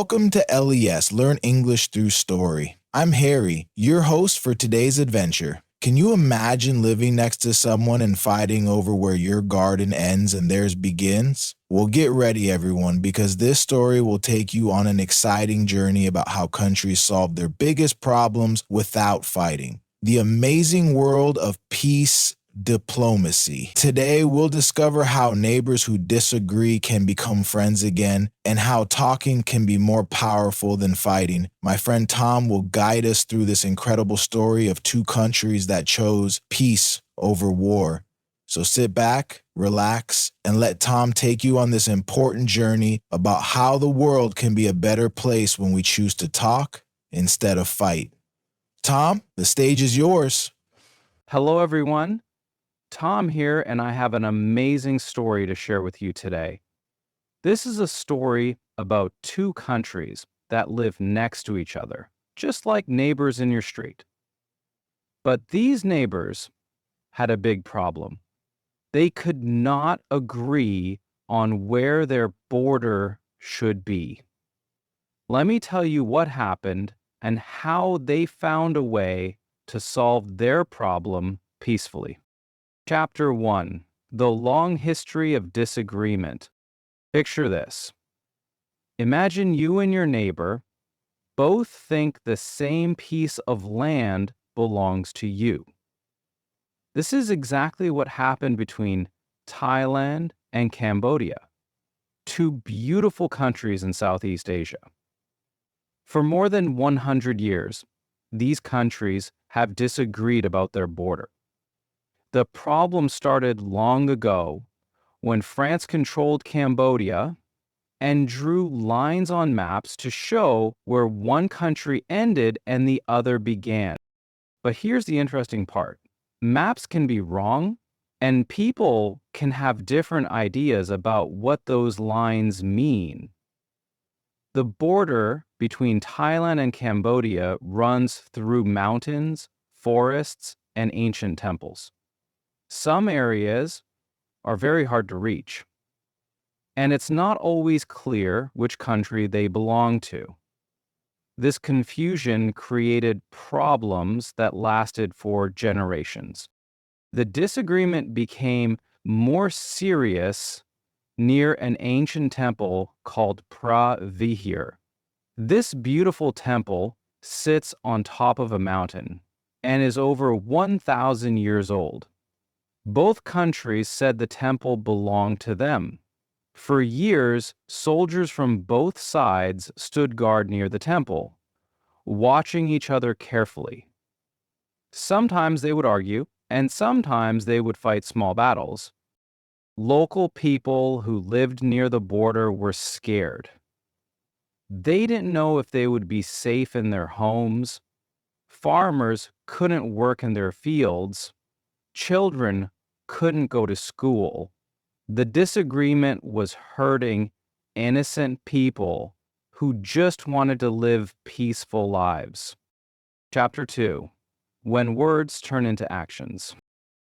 Welcome to LES Learn English Through Story. I'm Harry, your host for today's adventure. Can you imagine living next to someone and fighting over where your garden ends and theirs begins? Well, get ready, everyone, because this story will take you on an exciting journey about how countries solve their biggest problems without fighting. The amazing world of peace diplomacy. Today, we'll discover how neighbors who disagree can become friends again and how talking can be more powerful than fighting. My friend Tom will guide us through this incredible story of two countries that chose peace over war. So sit back, relax, and let Tom take you on this important journey about how the world can be a better place when we choose to talk instead of fight. Tom, the stage is yours. Hello, everyone. Tom here, and I have an amazing story to share with you today. This is a story about two countries that live next to each other, just like neighbors in your street. But these neighbors had a big problem. They could not agree on where their border should be. Let me tell you what happened and how they found a way to solve their problem peacefully. Chapter 1: The Long History of Disagreement. Picture this. Imagine you and your neighbor both think the same piece of land belongs to you. This is exactly what happened between Thailand and Cambodia, two beautiful countries in Southeast Asia. For more than 100 years, these countries have disagreed about their border. The problem started long ago when France controlled Cambodia and drew lines on maps to show where one country ended and the other began. But here's the interesting part. Maps can be wrong, and people can have different ideas about what those lines mean. The border between Thailand and Cambodia runs through mountains, forests, and ancient temples. Some areas are very hard to reach, and it's not always clear which country they belong to. This confusion created problems that lasted for generations. The disagreement became more serious near an ancient temple called Pra Vihir. This beautiful temple sits on top of a mountain and is over 1,000 years old. Both countries said the temple belonged to them. For years, soldiers from both sides stood guard near the temple, watching each other carefully. Sometimes they would argue, and sometimes they would fight small battles. Local people who lived near the border were scared. They didn't know if they would be safe in their homes. Farmers couldn't work in their fields. Children couldn't go to school. The disagreement was hurting innocent people who just wanted to live peaceful lives. Chapter 2: When Words Turn into Actions.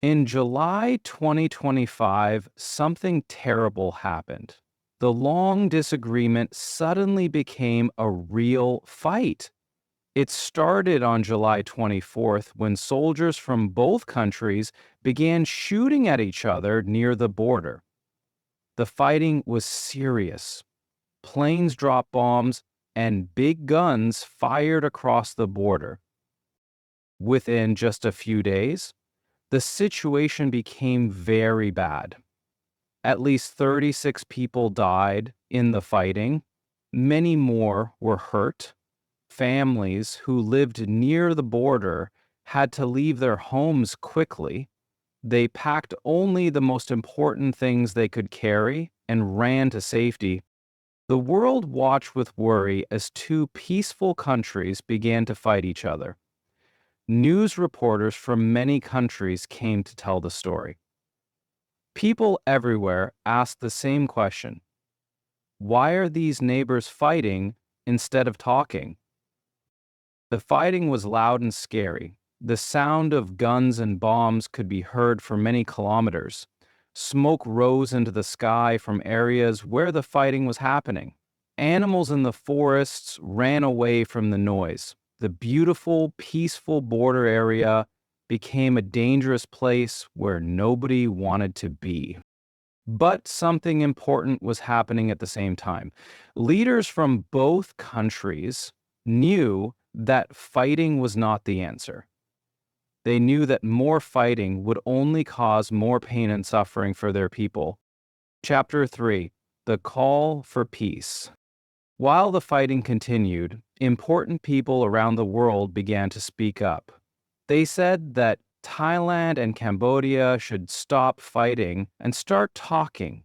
In July 2025, something terrible happened. The long disagreement suddenly became a real fight. It started on July 24th when soldiers from both countries began shooting at each other near the border. The fighting was serious. Planes dropped bombs and big guns fired across the border. Within just a few days, the situation became very bad. At least 36 people died in the fighting. Many more were hurt. Families who lived near the border had to leave their homes quickly. They packed only the most important things they could carry and ran to safety. The world watched with worry as two peaceful countries began to fight each other. News reporters from many countries came to tell the story. People everywhere asked the same question: why are these neighbors fighting instead of talking? The fighting was loud and scary. The sound of guns and bombs could be heard for many kilometers. Smoke rose into the sky from areas where the fighting was happening. Animals in the forests ran away from the noise. The beautiful, peaceful border area became a dangerous place where nobody wanted to be. But something important was happening at the same time. Leaders from both countries knew that fighting was not the answer. They knew that more fighting would only cause more pain and suffering for their people. Chapter 3: The Call for Peace. While the fighting continued, important people around the world began to speak up. They said that Thailand and Cambodia should stop fighting and start talking.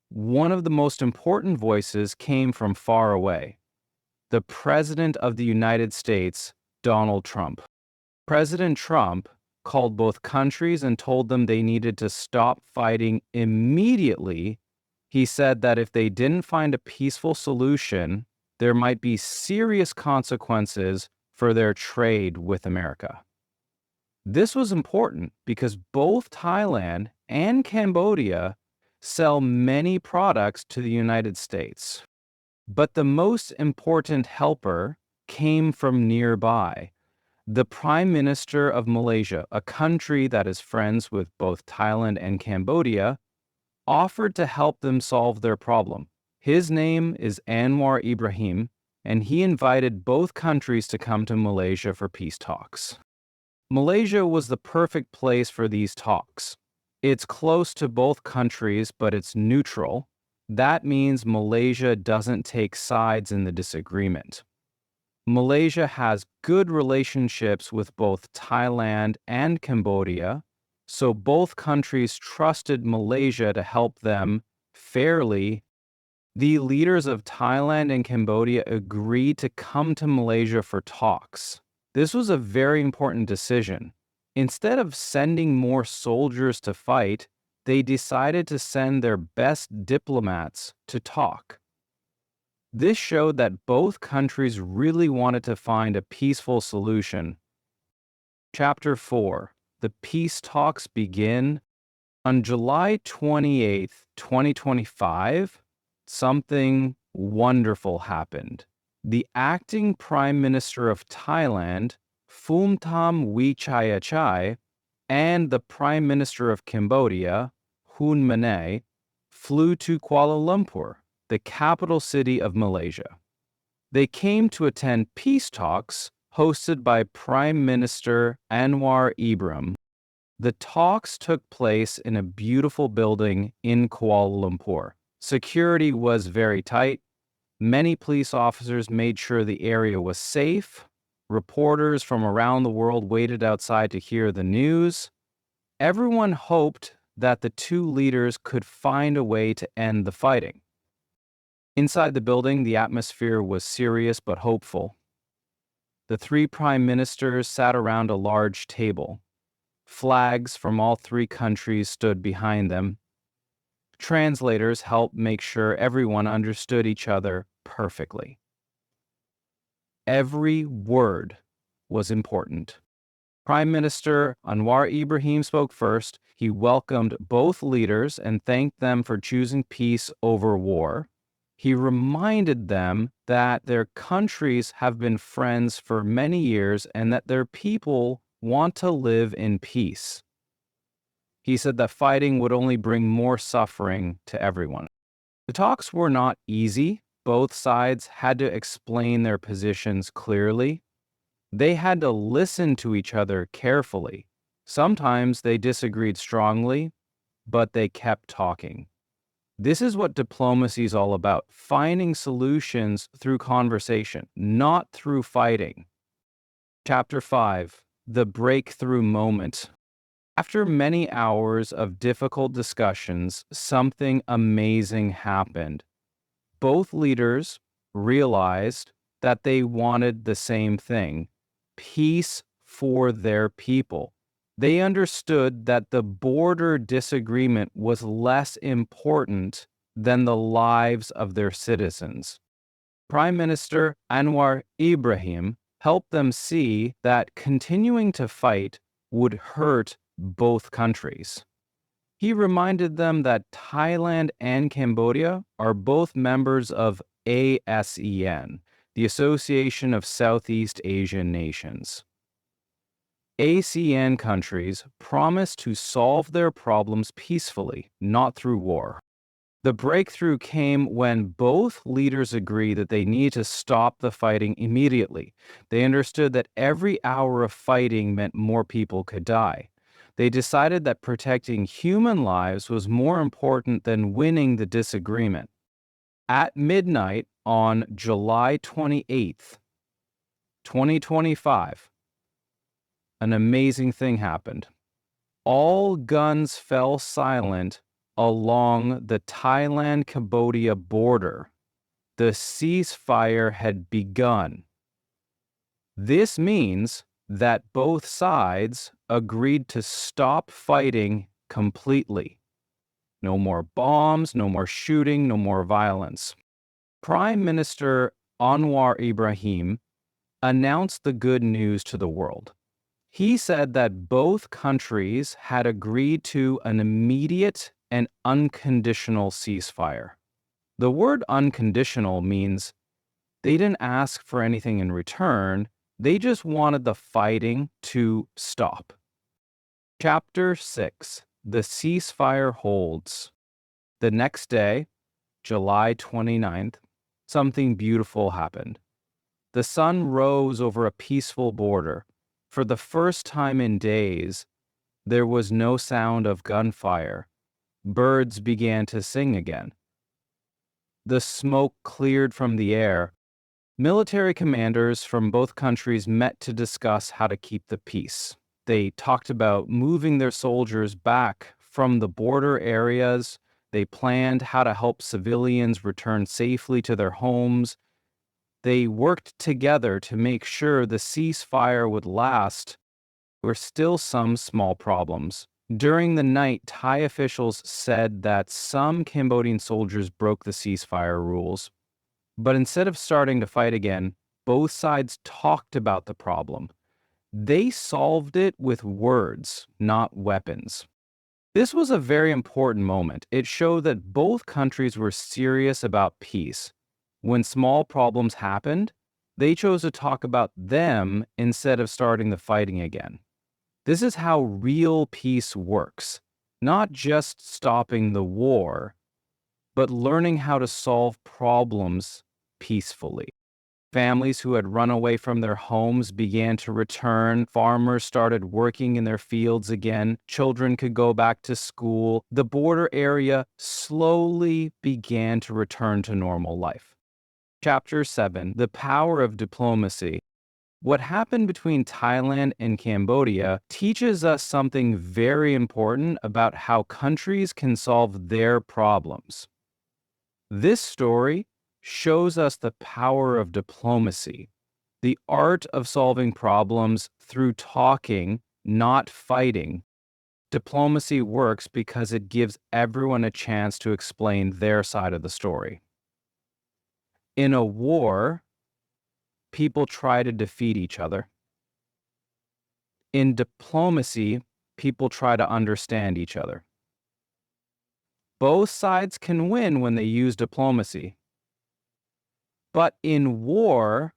One of the most important voices came from far away: the President of the United States, Donald Trump. President Trump called both countries and told them they needed to stop fighting immediately. He said that if they didn't find a peaceful solution, there might be serious consequences for their trade with America. This was important because both Thailand and Cambodia sell many products to the United States. But the most important helper came from nearby. The Prime Minister of Malaysia, a country that is friends with both Thailand and Cambodia, offered to help them solve their problem. His name is Anwar Ibrahim, and he invited both countries to come to Malaysia for peace talks. Malaysia was the perfect place for these talks. It's close to both countries, but it's neutral. That means Malaysia doesn't take sides in the disagreement. Malaysia has good relationships with both Thailand and Cambodia, so both countries trusted Malaysia to help them fairly. The leaders of Thailand and Cambodia agreed to come to Malaysia for talks. This was a very important decision. Instead of sending more soldiers to fight, they decided to send their best diplomats to talk. This showed that both countries really wanted to find a peaceful solution. Chapter 4: The peace talks begin. On July 28th, 2025, something wonderful happened. The acting Prime Minister of Thailand, Phumtham Wichayachai, and the Prime Minister of Cambodia, Hun Manet, flew to Kuala Lumpur, the capital city of Malaysia. They came to attend peace talks hosted by Prime Minister Anwar Ibrahim. The talks took place in a beautiful building in Kuala Lumpur. Security was very tight. Many police officers made sure the area was safe. Reporters from around the world waited outside to hear the news. Everyone hoped that the two leaders could find a way to end the fighting. Inside the building, the atmosphere was serious but hopeful. The three prime ministers sat around a large table. Flags from all three countries stood behind them. Translators helped make sure everyone understood each other perfectly. Every word was important. Prime Minister Anwar Ibrahim spoke first. He welcomed both leaders and thanked them for choosing peace over war. He reminded them that their countries have been friends for many years and that their people want to live in peace. He said that fighting would only bring more suffering to everyone. The talks were not easy. Both sides had to explain their positions clearly. They had to listen to each other carefully. Sometimes they disagreed strongly, but they kept talking. This is what diplomacy is all about: finding solutions through conversation, not through fighting. Chapter 5: The Breakthrough Moment. After many hours of difficult discussions, something amazing happened. Both leaders realized that they wanted the same thing: peace for their people. They understood that the border disagreement was less important than the lives of their citizens. Prime Minister Anwar Ibrahim helped them see that continuing to fight would hurt both countries. He reminded them that Thailand and Cambodia are both members of ASEAN, the Association of Southeast Asian Nations. ASEAN countries promised to solve their problems peacefully, not through war. The breakthrough came when both leaders agreed that they need to stop the fighting immediately. They understood that every hour of fighting meant more people could die. They decided that protecting human lives was more important than winning the disagreement. At midnight on July 28th, 2025, an amazing thing happened. All guns fell silent along the Thailand-Cambodia border. The ceasefire had begun. This means that both sides agreed to stop fighting completely. No more bombs, no more shooting, no more violence. Prime Minister Anwar Ibrahim announced the good news to the world. He said that both countries had agreed to an immediate and unconditional ceasefire. The word unconditional means they didn't ask for anything in return, they just wanted the fighting to stop. Chapter 6: The Ceasefire Holds. The next day, July 29th, something beautiful happened. The sun rose over a peaceful border. For the first time in days, there was no sound of gunfire. Birds began to sing again. The smoke cleared from the air. Military commanders from both countries met to discuss how to keep the peace. They talked about moving their soldiers back from the border areas. They planned how to help civilians return safely to their homes. They worked together to make sure the ceasefire would last. There were still some small problems. During the night, Thai officials said that some Cambodian soldiers broke the ceasefire rules. But instead of starting to fight again, both sides talked about the problem. They solved it with words, not weapons. This was a very important moment. It showed that both countries were serious about peace. When small problems happened, they chose to talk about them instead of starting the fighting again. This is how real peace works, not just stopping the war, but learning how to solve problems peacefully. Families who had run away from their homes began to return. Farmers started working in their fields again. Children could go back to school. The border area slowly began to return to normal life. Chapter 7: The Power of Diplomacy. What happened between Thailand and Cambodia teaches us something very important about how countries can solve their problems. This story shows us the power of diplomacy, the art of solving problems through talking, not fighting. Diplomacy works because it gives everyone a chance to explain their side of the story. In a war, people try to defeat each other. In diplomacy, people try to understand each other. Both sides can win when they use diplomacy. But in war,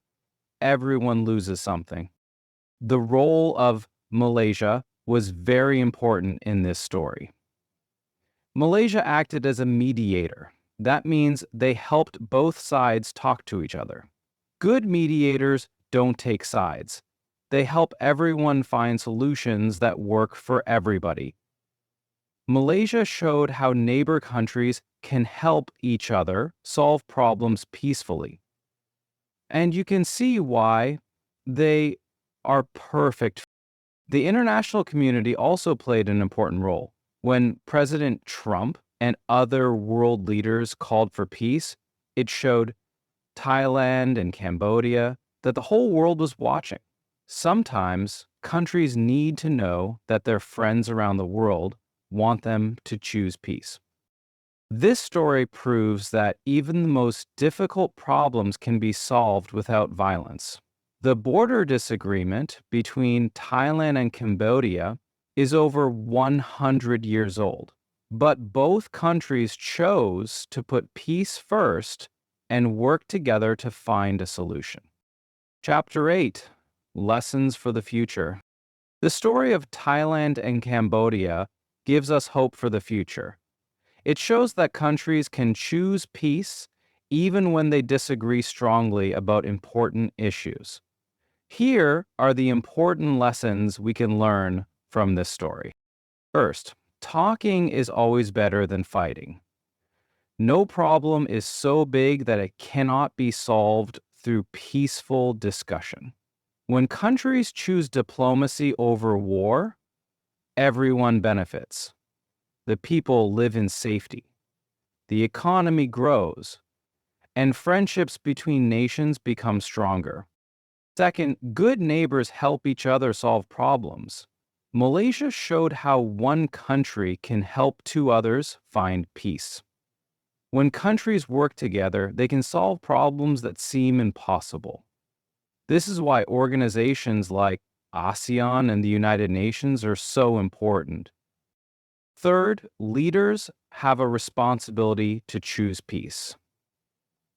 everyone loses something. The role of Malaysia was very important in this story. Malaysia acted as a mediator. That means they helped both sides talk to each other. Good mediators don't take sides. They help everyone find solutions that work for everybody. Malaysia showed how neighbor countries can help each other solve problems peacefully. And you can see why they are perfect. The international community also played an important role. When President Trump and other world leaders called for peace, it showed Thailand and Cambodia that the whole world was watching. Sometimes countries need to know that their friends around the world want them to choose peace. This story proves that even the most difficult problems can be solved without violence. The border disagreement between Thailand and Cambodia is over 100 years old, but both countries chose to put peace first and work together to find a solution. Chapter 8: Lessons for the Future. The story of Thailand and Cambodia gives us hope for the future. It shows that countries can choose peace even when they disagree strongly about important issues. Here are the important lessons we can learn from this story. First, talking is always better than fighting. No problem is so big that it cannot be solved through peaceful discussion. When countries choose diplomacy over war, everyone benefits. The people live in safety, the economy grows, and friendships between nations become stronger. Second, good neighbors help each other solve problems. Malaysia showed how one country can help two others find peace. When countries work together, they can solve problems that seem impossible. This is why organizations like ASEAN and the United Nations are so important. Third, leaders have a responsibility to choose peace.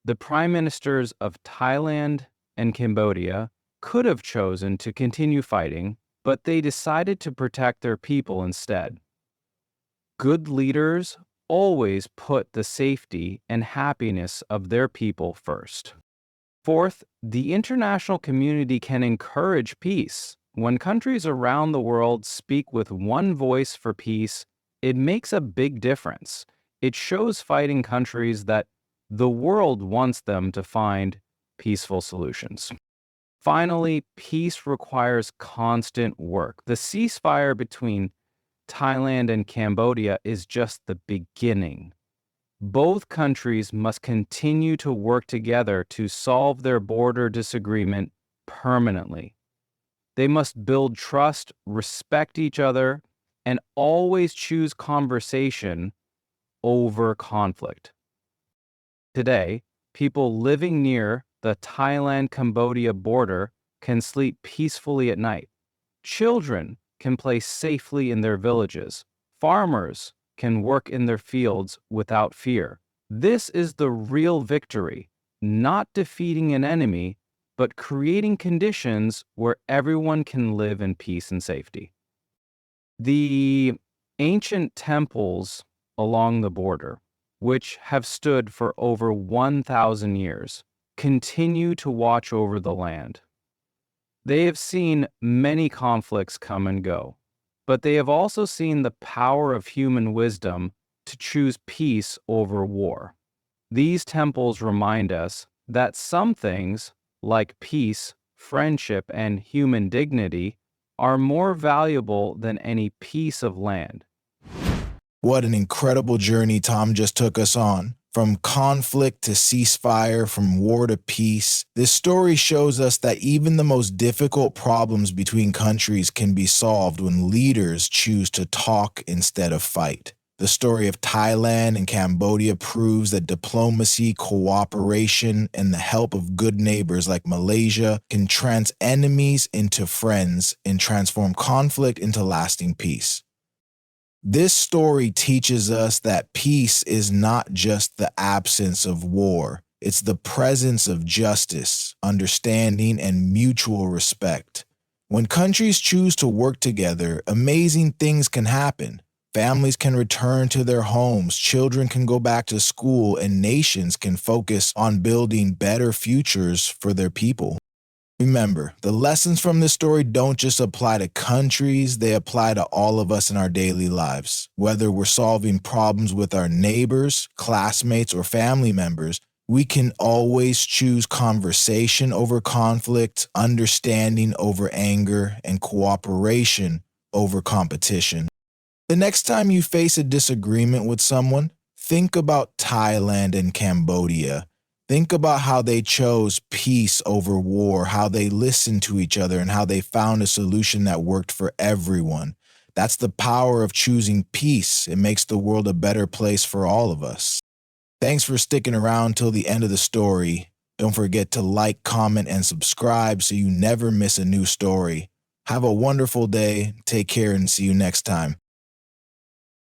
The prime ministers of Thailand and Cambodia could have chosen to continue fighting, but they decided to protect their people instead. Good leaders always put the safety and happiness of their people first. Fourth, the international community can encourage peace. When countries around the world speak with one voice for peace, it makes a big difference. It shows fighting countries that the world wants them to find peaceful solutions. Finally, peace requires constant work. The ceasefire between Thailand and Cambodia is just the beginning. Both countries must continue to work together to solve their border disagreement permanently. They must build trust, respect each other, and always choose conversation over conflict. Today, people living near the Thailand-Cambodia border can sleep peacefully at night. Children can play safely in their villages. Farmers can work in their fields without fear. This is the real victory, not defeating an enemy, but creating conditions where everyone can live in peace and safety. The ancient temples along the border, which have stood for over 1,000 years, continue to watch over the land. They have seen many conflicts come and go, but they have also seen the power of human wisdom to choose peace over war. These temples remind us that some things, like peace, friendship, and human dignity, are more valuable than any piece of land. What an incredible journey Tom just took us on. From conflict to ceasefire, from war to peace, this story shows us that even the most difficult problems between countries can be solved when leaders choose to talk instead of fight. The story of Thailand and Cambodia proves that diplomacy, cooperation, and the help of good neighbors like Malaysia can turn enemies into friends and transform conflict into lasting peace. This story teaches us that peace is not just the absence of war. It's the presence of justice, understanding, and mutual respect. When countries choose to work together, amazing things can happen. Families can return to their homes, children can go back to school, and nations can focus on building better futures for their people. Remember, the lessons from this story don't just apply to countries, they apply to all of us in our daily lives. Whether we're solving problems with our neighbors, classmates, or family members, we can always choose conversation over conflict, understanding over anger, and cooperation over competition. The next time you face a disagreement with someone, think about Thailand and Cambodia. Think about how they chose peace over war, how they listened to each other, and how they found a solution that worked for everyone. That's the power of choosing peace. It makes the world a better place for all of us. Thanks for sticking around till the end of the story. Don't forget to like, comment, and subscribe so you never miss a new story. Have a wonderful day. Take care and see you next time.